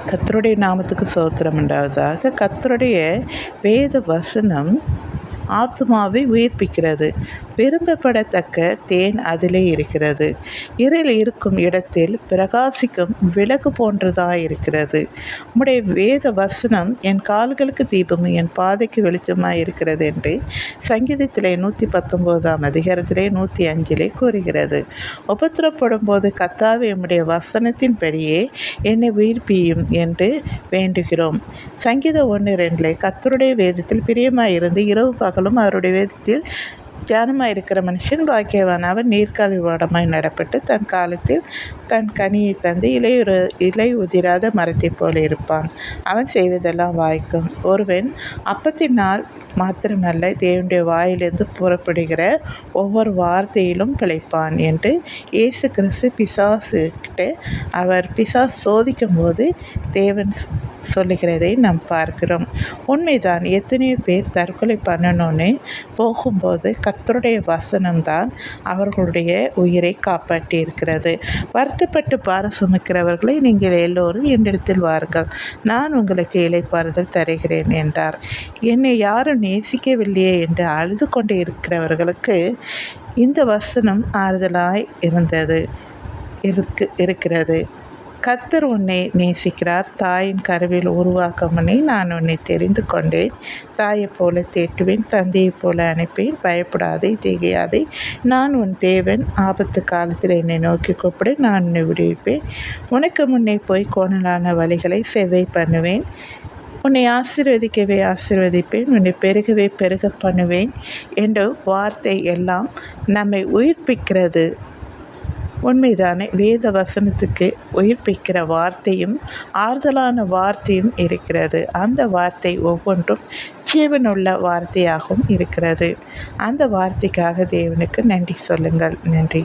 கர்த்தருடைய நாமத்துக்கு ஸ்தோத்திரம் உண்டாவதாக. கர்த்தருடைய வேத வசனம் ஆத்மாவை உயிர்ப்பிக்கிறது. விரும்பப்படத்தக்க தேன் அதிலே இருக்கிறது. இருள் இருக்கும் இடத்தில் பிரகாசிக்கும் விளக்கு போன்றதாயிருக்கிறது. உம்முடைய வேத வசனம் என் கால்களுக்கு தீபமும் என் பாதைக்கு வெளிச்சமாய் இருக்கிறது என்று சங்கீதத்திலே 119 அதிகாரத்திலே 105 கூறுகிறது. உபத்திரப்படும் போது கர்த்தாவே உம்முடைய வசனத்தின்படியே என்னை உயிர்ப்பியும் என்று வேண்டுகிறோம். சங்கீதம் 1:2 கர்த்தருடைய வேதத்தில் பிரியமாயிருந்து இரவு பகலும் அவருடைய வேதத்தில் தியானமாக இருக்கிற மனுஷன் பாக்கியவான். அவன் நீர்க்கால் ஓடமாய் நடப்பட்டு தன் காலத்தில் தன் கனியை தந்து இலை உதிராத மரத்தைப் போல இருப்பான். அவன் செய்வதெல்லாம் வாய்க்கும். ஒருவன் அப்பத்தினால் மாத்திரமல்ல தேவனுடைய வாயிலிருந்து புறப்படுகிற ஒவ்வொரு வார்த்தையிலும் பிழைப்பான் என்று இயேசு கிறிஸ்து பிசாசு சோதிக்கும் போது தேவன் சொல்லுகிறதை நாம் பார்க்கிறோம். உண்மைதான். எத்தனையோ பேர் தற்கொலை பண்ணணும்னு போகும்போது கர்த்தருடைய வசனம்தான் அவர்களுடைய உயிரை காப்பாற்றி இருக்கிறது. வருத்தப்பட்டு பாரம் சுமக்கிறவர்களை நீங்கள் எல்லோரும் என்னிடத்தில் வாருங்கள், நான் உங்களுக்கு இளைப்பாறுதல் தருகிறேன் என்றார். என்னை யாரும் நேசிக்கவில்லையே என்று அழுது கொண்டு இருக்கிறவர்களுக்கு இந்த வசனம் ஆறுதலாய் இருக்கிறது. கர்த்தர் உன்னை நேசிக்கிறார். தாயின் கருவில் உருவாக்கும் முன்னே நான் உன்னை தெரிந்து கொண்டேன். தாயைப் போல தேற்றுவேன், தந்தையைப் போல அனுப்பேன். பயப்படாதே, திகையாதே. நான் உன் தேவன். ஆபத்து காலத்தில் என்னை நோக்கி கூப்பிடு, நான் உன்னை விடுவிப்பேன். உனக்கு முன்னே போய் கோணலான வழிகளை செவ்வை பண்ணுவேன். உன்னை ஆசீர்வதிக்கவே ஆசீர்வதிப்பேன், உன்னை பெருகவே பெருக பண்ணுவேன் என்ற வார்த்தை எல்லாம் நம்மை உயிர்ப்பிக்கிறது. உண்மைதானே? வேத வசனத்துக்கு உயிர்ப்பிக்கிற வார்த்தையும் ஆறுதலான வார்த்தையும் இருக்கிறது. அந்த வார்த்தை ஒவ்வொன்றும் ஜீவனுள்ள வார்த்தையாகவும் இருக்கிறது. அந்த வார்த்தைக்காக தேவனுக்கு நன்றி சொல்லுங்கள். நன்றி.